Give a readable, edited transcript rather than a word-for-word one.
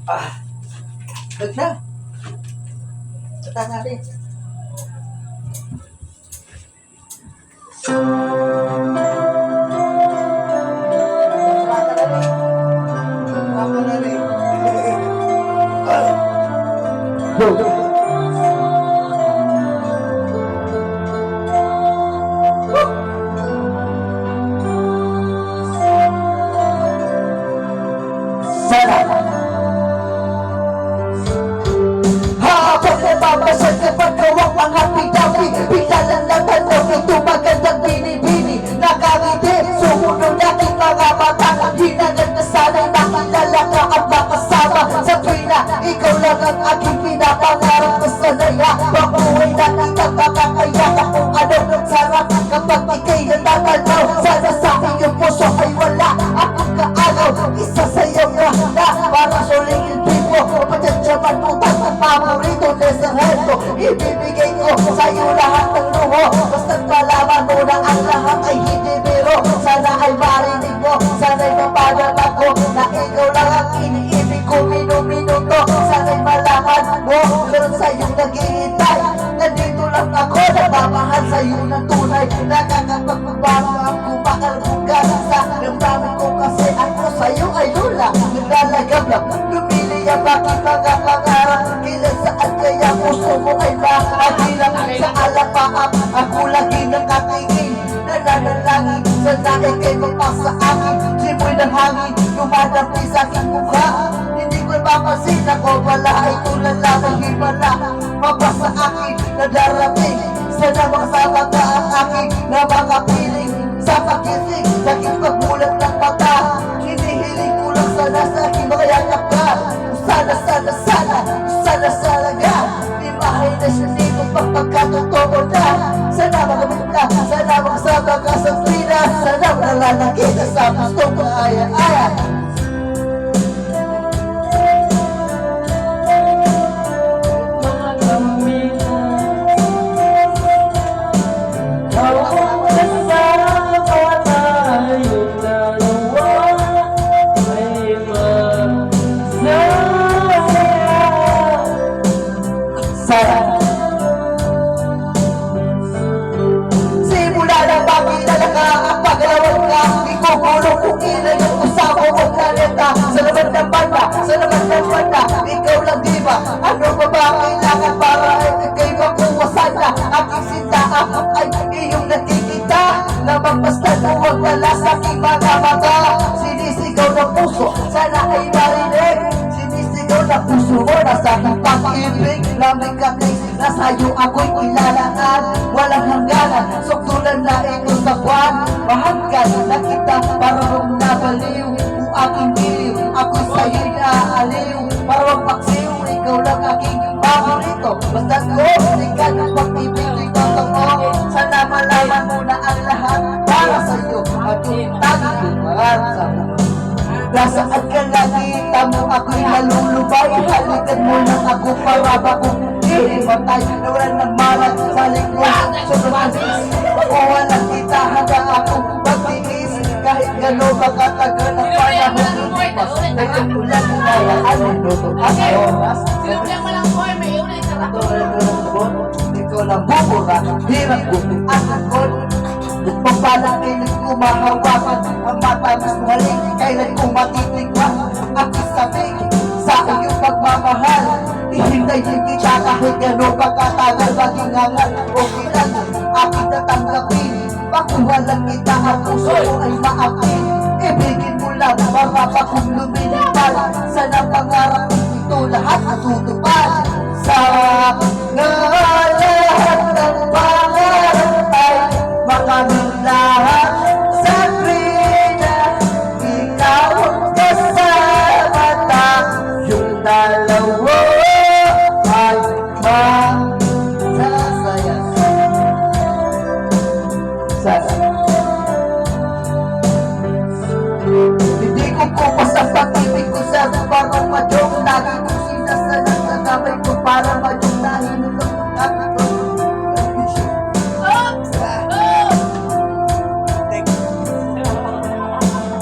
Ah, wag na. Kata natin. Babasag na pagkawang ang happy-dappy. Bigla lang natanong ito magandang bini-bini. Nakangiti, sumunod natin mga mata. Hinanag na sana'y nakilala ka at makasama. Sa tuwina, ikaw lang ang aking pinapangarap na sanaya. Mabuhay na kitang makakayaka kung ano sarap kapag ika'y natatanaw. Sana sa iyong puso ay wala akong kaagaw. Isa sa'yo na para suling mo. Matyatsyaman mo ang paborito desarento. Ibibigay ko sa'yo lahat ng luho. Basta't malaman mo na ang lahat ay hindi biro. Sana ay marinig mo, sana'y mapadala ko na ikaw lang ang iniibig ko minuto. Sana'y malaman mo, meron sa'yong naghihintay. Nandito lang ako, nagmamahal sa'yo ng tunay. Nakakapagbabago ang kumakal kong ganasa. Namdamin ko kasi ako sa'yo ay lula. Naglalagam lang, lumili ang bakit mga pangarap. Kailan saan kaya puso mo ay makagilang. Sa alapaap, ako lagi nakatingin. Nananalangin, sana ika'y magpasa akin. Simoy ng hangin, lumadampi sa aking mukha. Hindi ko mapapansin ako pala ay tulala ng himala. Mapasa akin na darating. Sana makasama ka ang akin na mga piling. Sa pagising, sa aking pagmulat ng mata. Hinihiling ko lang sana sa aking makayakap ka. Sana ka. Imahay na siya dito pagkakatotoo na. Sana magamit na, sana makasama ka sa Pinas. Sana malalang kita sa gusto ko aya-aya. Simula na makilala ka ang paglawag ka. Ikugulong kung ilan yung usama mo planeta. Sa laman ng banda, ikaw lang diba? Ano pa ba kailangan para ikay makuwasan na? Aking sinta ay iyong nakikita. Namagpastan mo wag wala sa aking mga mata. Sinisigaw ng puso, sana ay marinig. Sinisigaw ng puso mo na sa aking pag-ibig. Lamig kami na sa'yo ako'y ilalaan. Walang hangganan, suktulan na ito sa buwan. Mahanggan na kita parang nabaliw. Kung aking iliw, ako'y sa'yo'y naaaliw. Parang paksiw, ikaw lang aking paborito. Basta't ko, ikaw ng pag-ibig totoo. Sana malaman mo na ang lahat para sa'yo. At yung taging lumaran sa mundo. Nasaan ka nakita mo ako'y nalulubay. Halikan mo lang ako para bakong matay. Nawalan ng malat sa likod. So tumasis, walang kita hanggang ako magtiis. Kahit gano'n makatagal ang panahon lumipas. Nagkukulan na yan, minuto at oras. Sinubyan mo lang po, may unay sa takot. Ikaw lang bubura, hirap gupit at akon. Pagpapalakinig kumahawakan ang matamis maling. Kailan kong matitigwan aking sabing sa iyong pagmamahal. Ihintayin kita kahit gano'n pagkatagal. Maging hangal o kilan aking tatanggapin. Pakuha lang kita at puso ko ay maakin. Ibigin mo lang para bakong lumilipad. Sana pangarap ito lahat matutupad. Sa lahat ng pangarap ay makamit lahat sa tuwina. Ikaw ang kasama ta. Yung dalawa ay masasaya. Sana hindi ko pupas